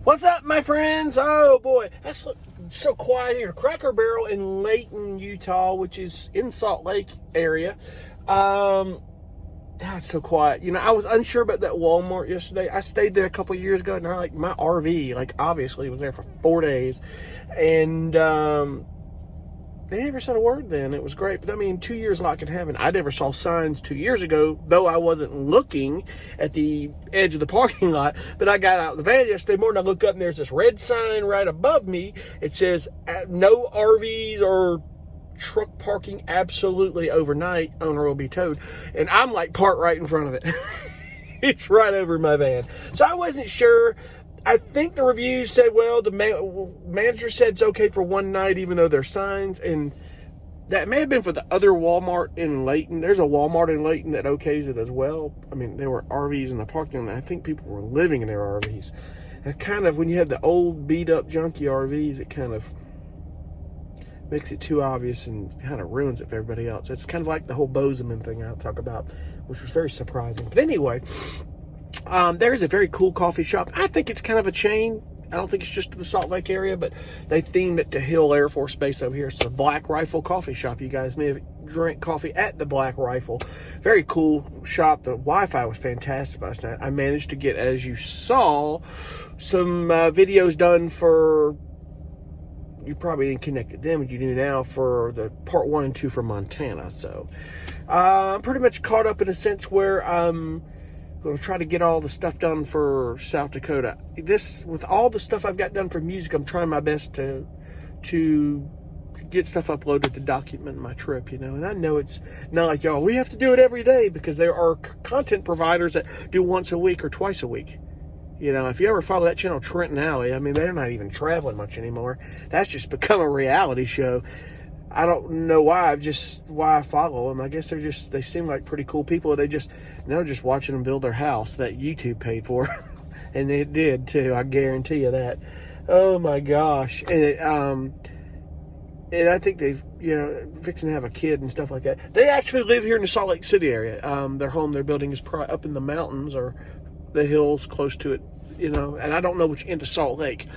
What's up, my friends? Oh boy, that's so quiet here. Cracker Barrel in Layton, Utah, which is in Salt Lake area. That's so quiet. You know, I was unsure about that Walmart yesterday. I stayed there a couple of years ago, and my RV, obviously was there for 4 days, and they never said a word then. It was great. But I mean, 2 years like in heaven. I never saw signs 2 years ago, though I wasn't looking at the edge of the parking lot. But I got out of the van yesterday morning. I look up and there's this red sign right above me. It says, no RVs or truck parking absolutely overnight. Owner will be towed. And I'm parked right in front of it. It's right over my van. So I wasn't sure. I think the reviews said, well, the manager said it's okay for one night, even though there's signs. And that may have been for the other Walmart in Layton. There's a Walmart in Layton that okays it as well. I mean, there were RVs in the parking lot. I think people were living in their RVs. And kind of, when you have the old beat-up junky RVs, it kind of makes it too obvious and kind of ruins it for everybody else. It's kind of like the whole Bozeman thing I'll talk about, which was very surprising. But anyway, there's a very cool coffee shop. I think it's kind of a chain. I don't think it's just the Salt Lake area, but they themed it to Hill Air Force Base over here. It's the Black Rifle Coffee Shop. You guys may have drank coffee at the Black Rifle. Very cool shop. The Wi-Fi was fantastic last night. I managed to get, as you saw, some videos done for, you probably didn't connect to them, but you do now, for the part 1 and 2 for Montana. So I'm pretty much caught up in a sense where I'm going to try to get all the stuff done for South Dakota. With all the stuff I've got done for music, I'm trying my best to get stuff uploaded to document my trip, you know. And I know it's not like y'all, we have to do it every day, because there are content providers that do once a week or twice a week. You know, if you ever follow that channel, Trent and Alley, I mean, they're not even traveling much anymore. That's just become a reality show. I don't know why I follow them. I guess they seem like pretty cool people. Just watching them build their house that YouTube paid for. And it did too, I guarantee you that. Oh my gosh. And I think they've, fixing to have a kid and stuff like that. They actually live here in the Salt Lake City area. Their building is probably up in the mountains or the hills close to it, and I don't know which end of Salt Lake.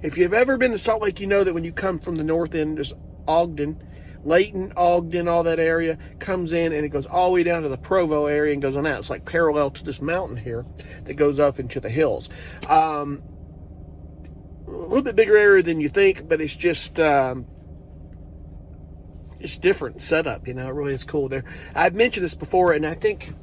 If you've ever been to Salt Lake, you know that when you come from the north end, there's Ogden, Layton, Ogden, all that area comes in, and it goes all the way down to the Provo area and goes on out. It's like parallel to this mountain here that goes up into the hills. A little bit bigger area than you think, but it's just it's different setup. It really is cool there. I've mentioned this before, and I think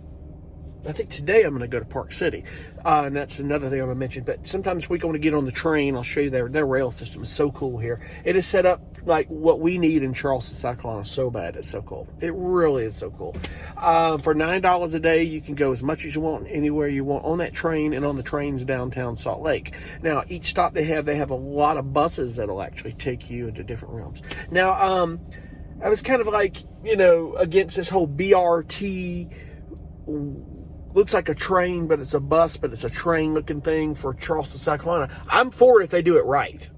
today I'm going to go to Park City, and that's another thing I'm going to mention. But sometimes we want to get on the train. I'll show you their rail system is so cool here. It is set up like what we need in Charleston, South Carolina. So bad, it's so cool. It really is so cool. For $9 a day, you can go as much as you want, anywhere you want on that train and on the trains downtown Salt Lake. Now, each stop they have a lot of buses that'll actually take you into different realms. Now, I was kind of against this whole BRT. Looks like a train, but it's a bus, but it's a train looking thing for Charleston, South Carolina. I'm for it if they do it right.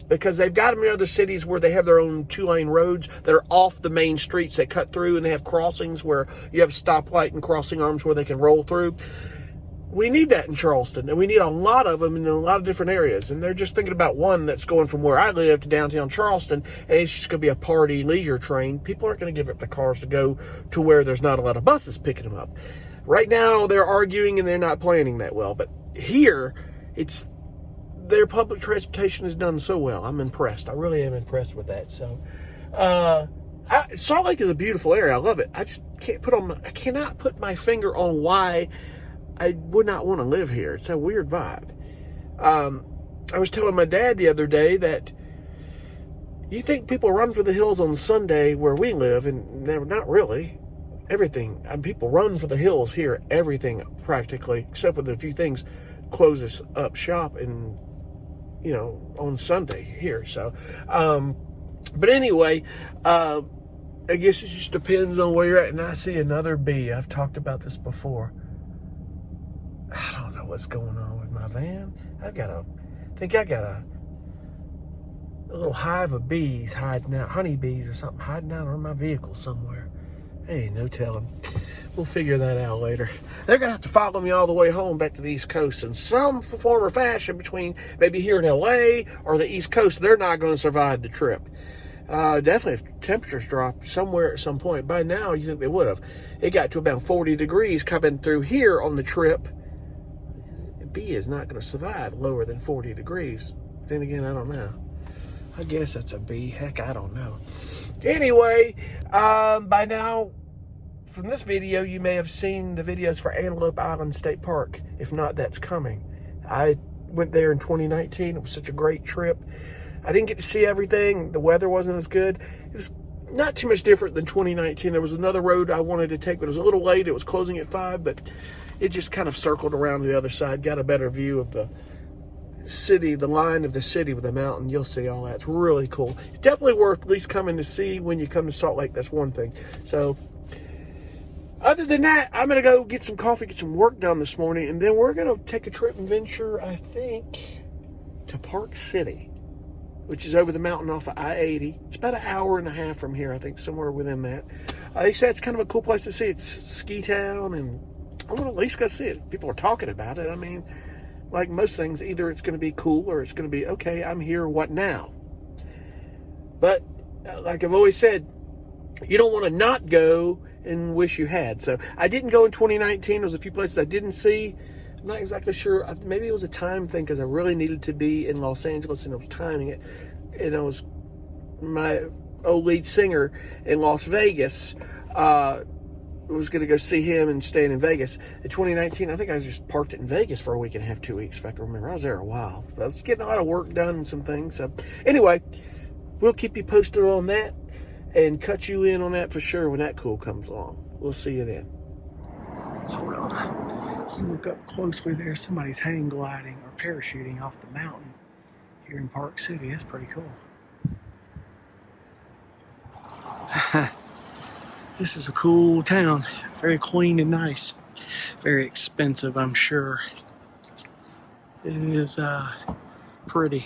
Because they've got them in other cities where they have their own 2-lane roads that are off the main streets. They cut through, and they have crossings where you have stoplight and crossing arms where they can roll through. We need that in Charleston, and we need a lot of them in a lot of different areas. And they're just thinking about one that's going from where I live to downtown Charleston, and it's just going to be a party leisure train. People aren't going to give up their cars to go to where there's not a lot of buses picking them up. Right now, they're arguing and they're not planning that well. But here, their public transportation is done so well. I'm impressed. I really am impressed with that. So, Salt Lake is a beautiful area. I love it. I just I cannot put my finger on why I would not want to live here. It's a weird vibe. I was telling my dad the other day that you think people run for the hills on Sunday where we live, and they're not really. Everything. People run for the hills here. Everything practically, except with a few things, closes up shop and on Sunday here. So, but anyway, I guess it just depends on where you're at. And I see another bee. I've talked about this before. I don't know what's going on with my van. I got a little hive of bees hiding out, honeybees or something hiding out on my vehicle somewhere. Hey, no telling. We'll figure that out later. They're going to have to follow me all the way home back to the East Coast in some form or fashion between maybe here in LA or the East Coast. They're not going to survive the trip. Definitely if temperatures drop somewhere at some point. By now, you think they would have. It got to about 40 degrees coming through here on the trip. B is not going to survive lower than 40 degrees. Then again, I don't know. I guess that's a B. Heck, I don't know. Anyway, by now, from this video, you may have seen the videos for Antelope Island State Park. If not, that's coming. I went there in 2019. It was such a great trip. I didn't get to see everything. The weather wasn't as good. It was not too much different than 2019. There was another road I wanted to take, but it was a little late. It was closing at 5, but it just kind of circled around to the other side, got a better view of the city, the line of the city with the mountain. You'll see all that. It's really cool. It's definitely worth at least coming to see when you come to Salt Lake. That's one thing. So other than that, I'm going to go get some coffee, get some work done this morning, and then we're going to take a trip and venture, I think, to Park City, which is over the mountain off of I-80. It's about an hour and a half from here, I think, somewhere within that. They said it's kind of a cool place to see. It's ski town, and I want to at least go see it. People are talking about it. I mean, like most things, either it's going to be cool or it's going to be, okay, I'm here, what now? But like I've always said, you don't want to not go and wish you had. So I didn't go in 2019. There was a few places I didn't see. I'm not exactly sure. Maybe it was a time thing because I really needed to be in Los Angeles and I was timing it. And I was my old lead singer in Las Vegas. Was going to go see him and staying in Vegas. In 2019, I think I just parked it in Vegas for a week and a half, 2 weeks, if I can remember. I was there a while. But I was getting a lot of work done and some things. So anyway, we'll keep you posted on that and cut you in on that for sure when that cool comes along. We'll see you then. Hold on. You look up closely there. Somebody's hang gliding or parachuting off the mountain here in Park City. That's pretty cool. This is a cool town. Very clean and nice. Very expensive, I'm sure. It is pretty.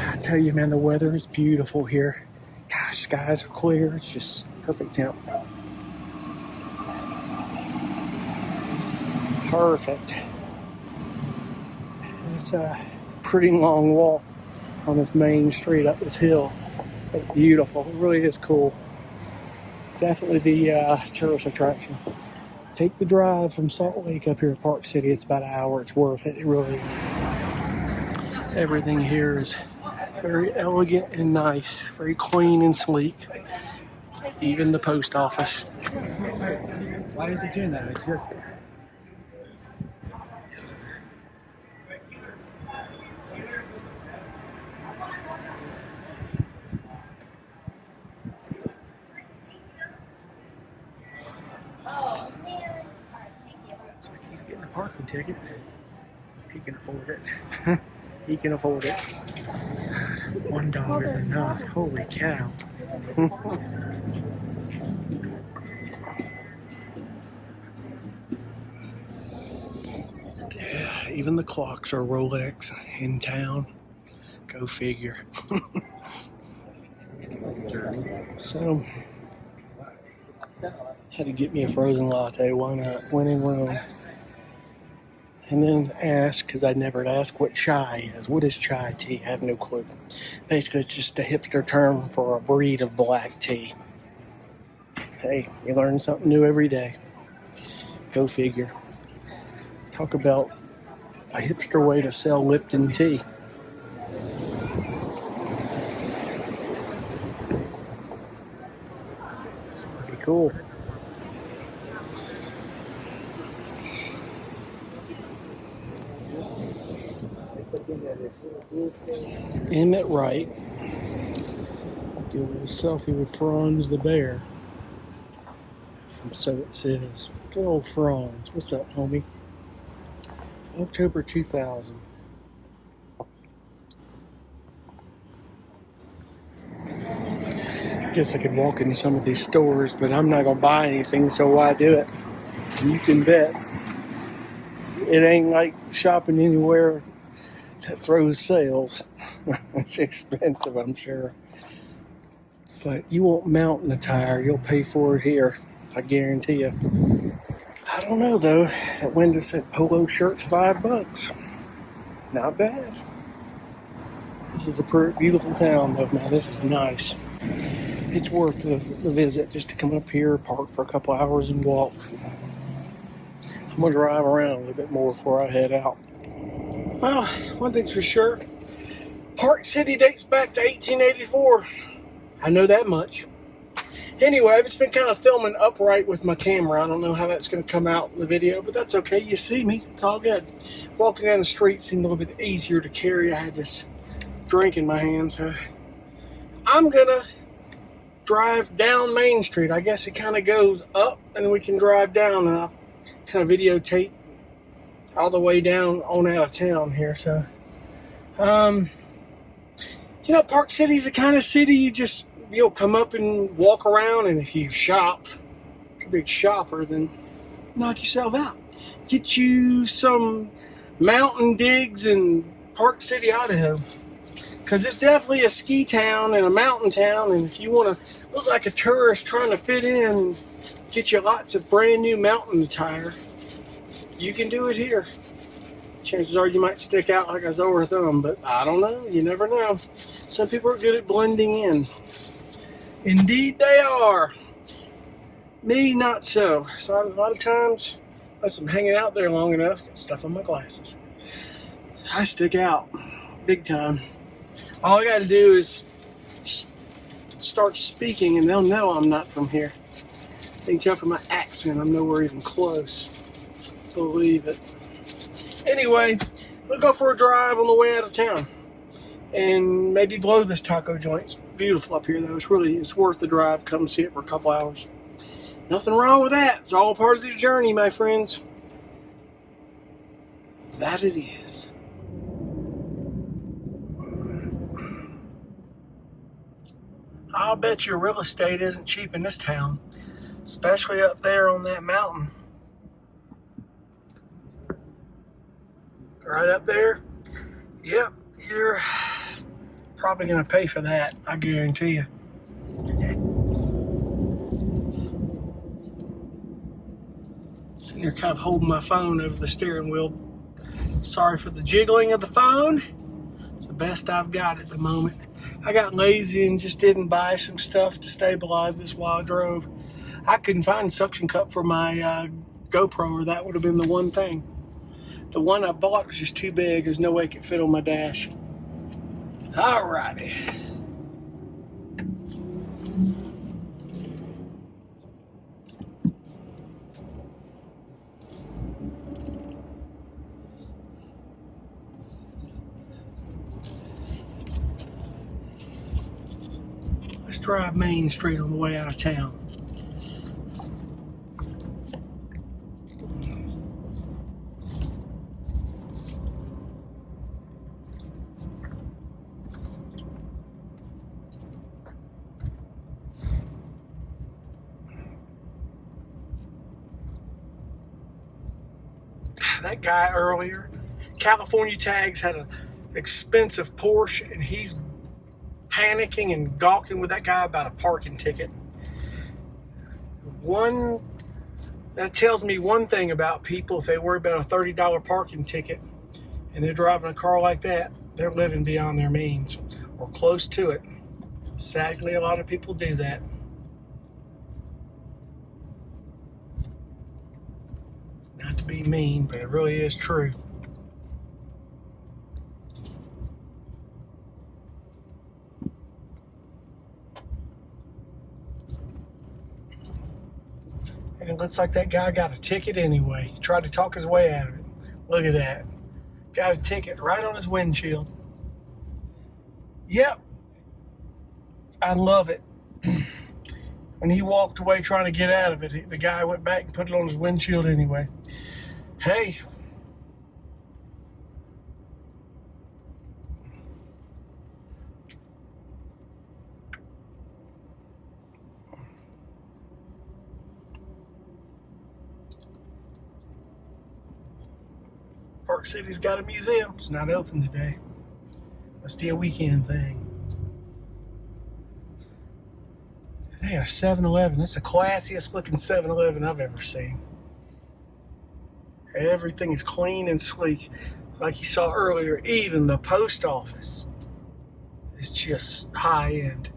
I tell you, man, the weather is beautiful here. Gosh, skies are clear. It's just perfect temp. Perfect. It's a pretty long walk on this main street up this hill. But beautiful. It really is cool. Definitely the tourist attraction. Take the drive from Salt Lake up here to Park City. It's about an hour. It's worth it. It really is. Everything here is very elegant and nice. Very clean and sleek. Even the post office. Why is it doing that? It's just... It's like he's getting a parking ticket. He can afford it. He can afford it. $1 is enough. Holy cow. Yeah, even the clocks are Rolex in town. Go figure. So, had to get me a frozen latte. Why not? When in Rome. And then ask, because I never asked what chai is. What is chai tea? I have no clue. Basically, it's just a hipster term for a breed of black tea. Hey, you learn something new every day. Go figure. Talk about a hipster way to sell Lipton tea. It's pretty cool. Emmett Wright. Do a little selfie with Franz the bear. From So It Says. Good old Franz. What's up, homie? October 2000. Guess I could walk into some of these stores, but I'm not going to buy anything, so why do it? And you can bet it ain't like shopping anywhere that throws sales. It's expensive, I'm sure. But you want mountain attire, you'll pay for it here. I guarantee you. I don't know though. That window said polo shirts $5. Not bad. This is a pretty beautiful town though, man. This is nice. It's worth the visit just to come up here, park for a couple hours and walk. I'm gonna drive around a little bit more before I head out. Well, one thing's for sure. Park City dates back to 1884. I know that much. Anyway, I've just been kind of filming upright with my camera. I don't know how that's going to come out in the video, but that's okay. You see me. It's all good. Walking down the street seemed a little bit easier to carry. I had this drink in my hand, so I'm going to drive down Main Street. I guess it kind of goes up, and then we can drive down, and I'll kind of videotape all the way down on out of town here. So, you know, Park City's the kind of city you'll come up and walk around, and if you shop, if you're a big shopper, then knock yourself out. Get you some mountain digs in Park City, Idaho. Because it's definitely a ski town and a mountain town, and if you want to look like a tourist trying to fit in, get you lots of brand new mountain attire, you can do it here. Chances are you might stick out like a sore thumb, but I don't know. You never know. Some people are good at blending in. Indeed they are. Me, not so. So a lot of times, unless I'm hanging out there long enough, get stuff on my glasses, I stick out big time. All I got to do is start speaking, and they'll know I'm not from here. They can tell from my accent I'm nowhere even close. Believe it. Anyway, we'll go for a drive on the way out of town. And maybe blow this taco joint. It's beautiful up here, though. It's worth the drive. Come see it for a couple hours. Nothing wrong with that. It's all part of the journey, my friends. That it is. I'll bet your real estate isn't cheap in this town, especially up there on that mountain. Right up there. Yep, you're probably going to pay for that, I guarantee you. Sitting here kind of holding my phone over the steering wheel. Sorry for the jiggling of the phone. It's the best I've got at the moment. I got lazy and just didn't buy some stuff to stabilize this while I drove. I couldn't find a suction cup for my GoPro, or that would have been the one thing. The one I bought was just too big. There's no way it could fit on my dash. Alrighty. Let's drive Main Street on the way out of town. That guy earlier, California Tags, had an expensive Porsche, and he's panicking and gawking with that guy about a parking ticket. That tells me one thing about people. If they worry about a $30 parking ticket and they're driving a car like that, they're living beyond their means or close to it. Sadly, a lot of people do that. Not to be mean, but it really is true. And it looks like that guy got a ticket anyway. He tried to talk his way out of it. Look at that. Got a ticket right on his windshield. Yep. I love it. When he walked away trying to get out of it, the guy went back and put it on his windshield anyway. Hey. Park City's got a museum. It's not open today. Must be a weekend thing. They got a 7-Eleven. That's the classiest looking 7-Eleven I've ever seen. Everything is clean and sleek. Like you saw earlier, even the post office is just high end.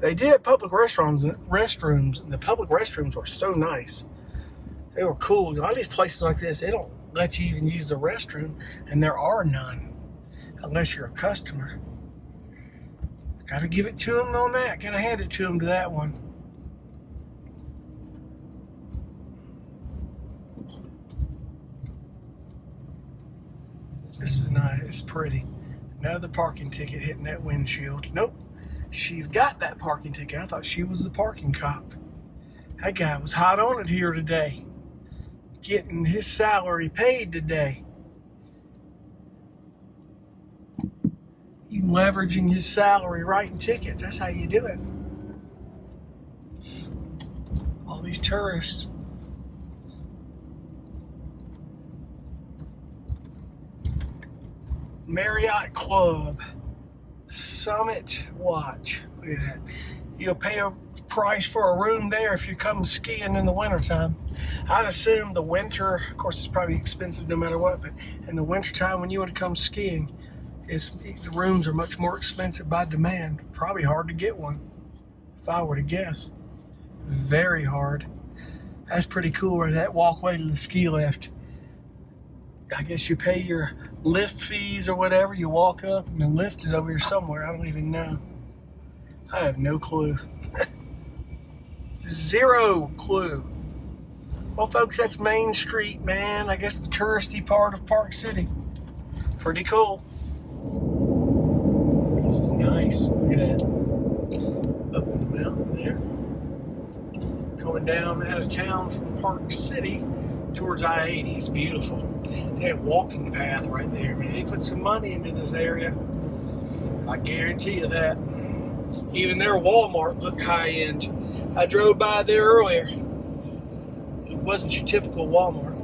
They did have public restrooms, and the public restrooms were so nice. They were cool. A lot of these places like this, they don't let you even use the restroom, and there are none unless you're a customer. Gotta give it to them on that. Gotta hand it to them to that one. This is nice. It's pretty. Another parking ticket hitting that windshield. Nope. She's got that parking ticket. I thought she was the parking cop. That guy was hot on it here today. Getting his salary paid today. He's leveraging his salary writing tickets. That's how you do it. All these tourists. Marriott Club. Summit Watch. Look at that. You'll pay a price for a room there if you come skiing in the wintertime. I'd assume the winter, of course it's probably expensive no matter what, but in the wintertime when you want to come skiing, the rooms are much more expensive by demand. Probably hard to get one, if I were to guess. Very hard. That's pretty cool, where that walkway to the ski lift. I guess you pay your lift fees or whatever, you walk up, and the lift is over here somewhere. I don't even know. I have no clue. Zero clue. Well, folks, that's Main Street, man. I guess the touristy part of Park City. Pretty cool. This is nice. Look at that. Up in the mountain there. Going down out of town from Park City towards I-80. It's beautiful. They have a walking path right there, man. They put some money into this area. I guarantee you that. Even their Walmart looked high-end. I drove by there earlier. It wasn't your typical Walmart.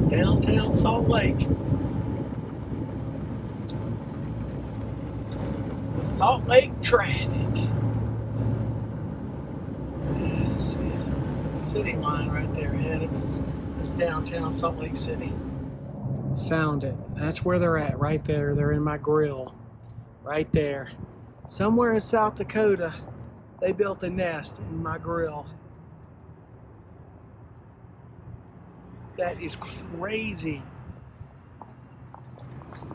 Downtown Salt Lake. The Salt Lake traffic. See the city line right there ahead of us. That's downtown Salt Lake City. Found it. That's where they're at, right there. They're in my grill. Right there. Somewhere in South Dakota, they built a nest in my grill. That is crazy.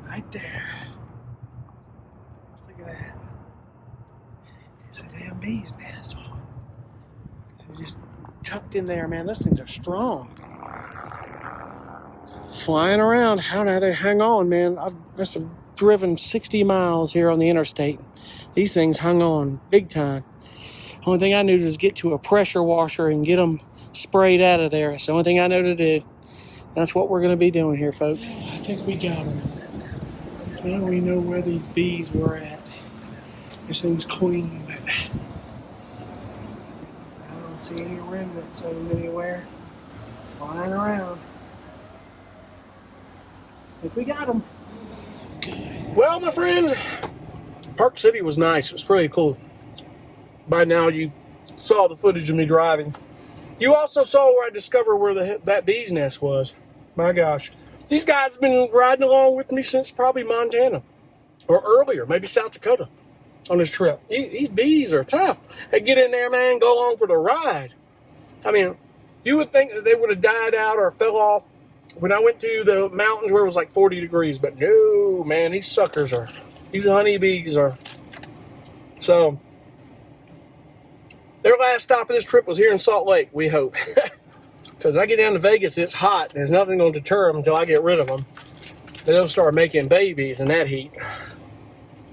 Right there. Look at that. It's a damn bee's nest. They're just tucked in there, man. Those things are strong. Flying around. How do they hang on, man? I must have driven 60 miles here on the interstate. These things hung on big time. Only thing I knew to do is get to a pressure washer and get them sprayed out of there. It's the only thing I know to do. That's what we're going to be doing here, folks. I think we got them. Now we know where these bees were at. This thing's clean, but I don't see any remnants of them anywhere. Flying around. I think we got them. Good. Well, my friend, Park City was nice. It was pretty cool. By now, you saw the footage of me driving. You also saw where I discovered where that bee's nest was. My gosh. These guys have been riding along with me since probably Montana. Or earlier, maybe South Dakota on this trip. These bees are tough. They get in there, man, go along for the ride. I mean, you would think that they would have died out or fell off when I went to the mountains where it was like 40 degrees. But no, man, these honeybees are. So, their last stop of this trip was here in Salt Lake, we hope. Because I get down to Vegas, it's hot. There's nothing going to deter them until I get rid of them. They'll start making babies in that heat.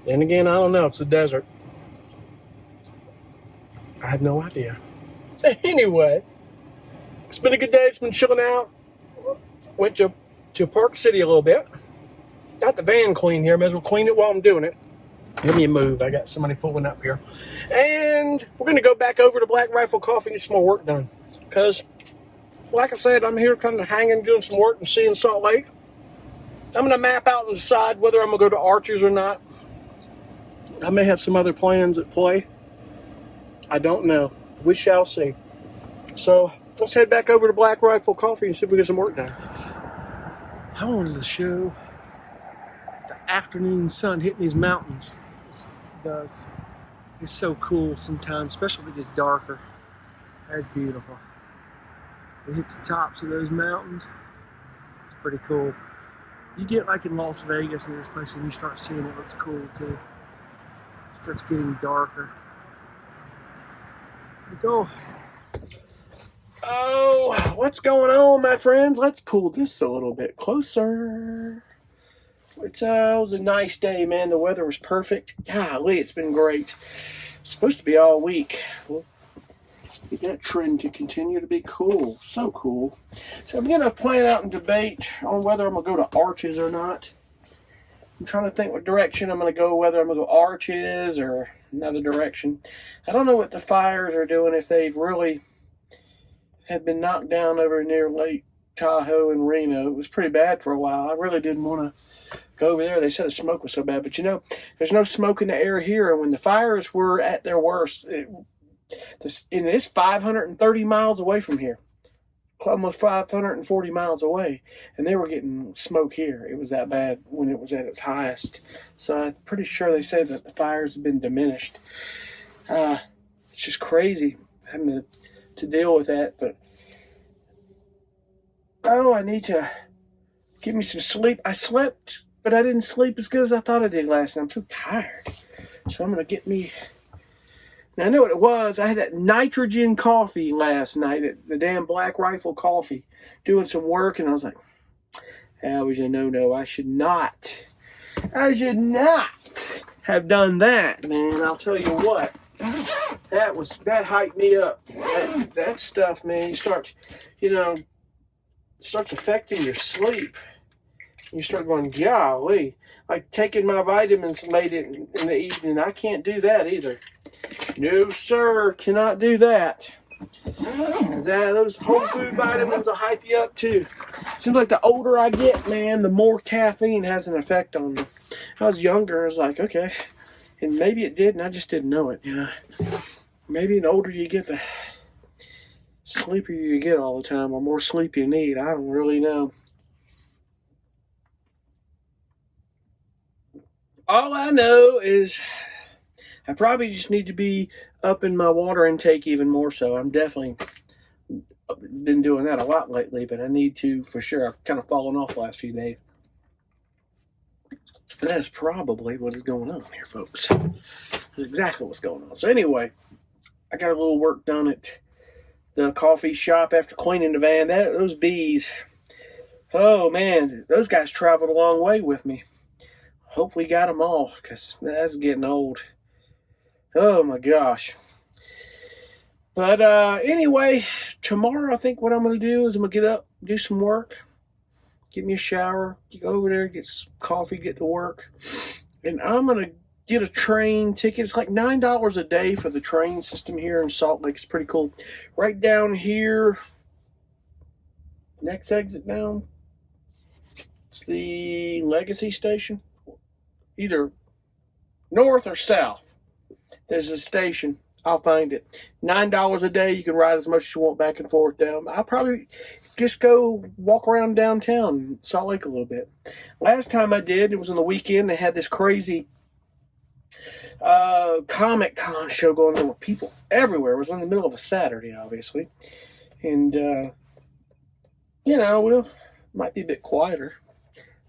Then again, I don't know. It's a desert. I have no idea. Anyway, it's been a good day. It's been chilling out. Went to Park City a little bit. Got the van clean here. May as well clean it while I'm doing it. Give me a move. I got somebody pulling up here. And we're going to go back over to Black Rifle Coffee and get some more work done. Because, like I said, I'm here kind of hanging, doing some work and seeing Salt Lake. I'm going to map out and decide whether I'm going to go to Arches or not. I may have some other plans at play. I don't know. We shall see. So, let's head back over to Black Rifle Coffee and see if we get some work done. I wanted to show the afternoon sun hitting these mountains. It does. It's so cool sometimes, especially when it gets darker. That's beautiful. It hits the tops of those mountains. It's pretty cool. You get like in Las Vegas and there's places and you start seeing it looks cool too. It starts getting darker. Pretty cool. Oh, what's going on, my friends? Let's pull this a little bit closer. It was a nice day, man. The weather was perfect. Golly, it's been great. It's supposed to be all week. We'll get that trend to continue to be cool. So cool. So I'm going to plan out and debate on whether I'm going to go to Arches or not. I'm trying to think what direction I'm going to go, whether I'm going to go Arches or another direction. I don't know what the fires are doing, if they've really have been knocked down over near Lake Tahoe and Reno. It was pretty bad for a while. I really didn't want to go over there. They said the smoke was so bad. But, you know, there's no smoke in the air here. And when the fires were at their worst, it's 530 miles away from here. Almost 540 miles away. And they were getting smoke here. It was that bad when it was at its highest. So I'm pretty sure they say that the fires have been diminished. It's just crazy having to deal with that. But, I need to get me some sleep. I slept, but I didn't sleep as good as I thought I did last night. I'm so tired. So I'm going to get me... Now, I know what it was. I had that nitrogen coffee last night at the damn Black Rifle Coffee, doing some work, and I was like, that was a no-no. I should not have done that, man. I'll tell you what. That hyped me up. That stuff, man, starts affecting your sleep. You start going, golly. Like taking my vitamins late in the evening. I can't do that either. No, sir. Cannot do that. Those whole food vitamins will hype you up too. Seems like the older I get, man, the more caffeine has an effect on me. I was younger. I was like, okay. And maybe it did, and I just didn't know it. You know, maybe the older you get, the sleepier you get all the time, or more sleep you need. I don't really know. All I know is I probably just need to be upping my water intake even more so. I'm definitely been doing that a lot lately, but I need to for sure. I've kind of fallen off the last few days. That's probably what is going on here, folks. That's exactly what's going on. So anyway, I got a little work done at the coffee shop after cleaning the van. Those bees, oh man, those guys traveled a long way with me. Hopefully got them all, because that's getting old. Oh my gosh. But anyway, tomorrow I think what I'm going to do is I'm going to get up, do some work, get me a shower, go over there, get some coffee, get to work. And I'm going to get a train ticket. It's like $9 a day for the train system here in Salt Lake. It's pretty cool. Right down here, next exit down, it's the Legacy Station. Either north or south. There's a station. I'll find it. $9 a day. You can ride as much as you want back and forth down. I'll probably just go walk around downtown Salt Lake a little bit. Last time I did, it was on the weekend. They had this crazy Comic Con show going on. There were people everywhere. It was in the middle of a Saturday, obviously. And, might be a bit quieter.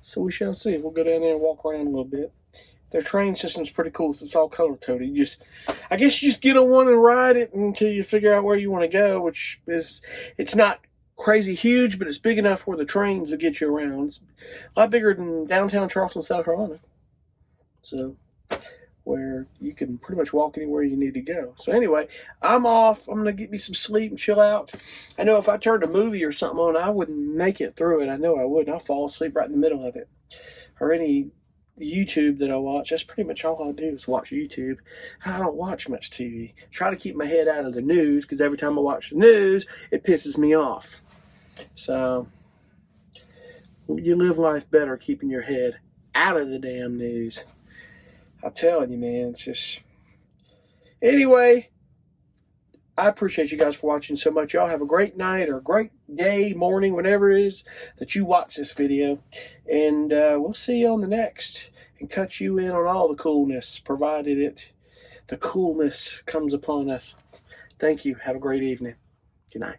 So we shall see. We'll go down there and walk around a little bit. Their train system's pretty cool, so it's all color-coded. I guess you just get on one and ride it until you figure out where you want to go, which is, it's not crazy huge, but it's big enough where the trains will get you around. It's a lot bigger than downtown Charleston, South Carolina. So, where you can pretty much walk anywhere you need to go. So anyway, I'm off. I'm going to get me some sleep and chill out. I know if I turned a movie or something on, I wouldn't make it through it. I know I wouldn't. I'll fall asleep right in the middle of it. Or any YouTube that I watch. That's pretty much all I do is watch YouTube. I don't watch much TV. Try to keep my head out of the news, because every time I watch the news, it pisses me off. So you live life better keeping your head out of the damn news. I'm telling you, man, it's just... Anyway, I appreciate you guys for watching so much. Y'all have a great night or a great day, morning, whenever it is that you watch this video. And we'll see you on the next, and cut you in on all the coolness, provided the coolness comes upon us. Thank you. Have a great evening. Good night.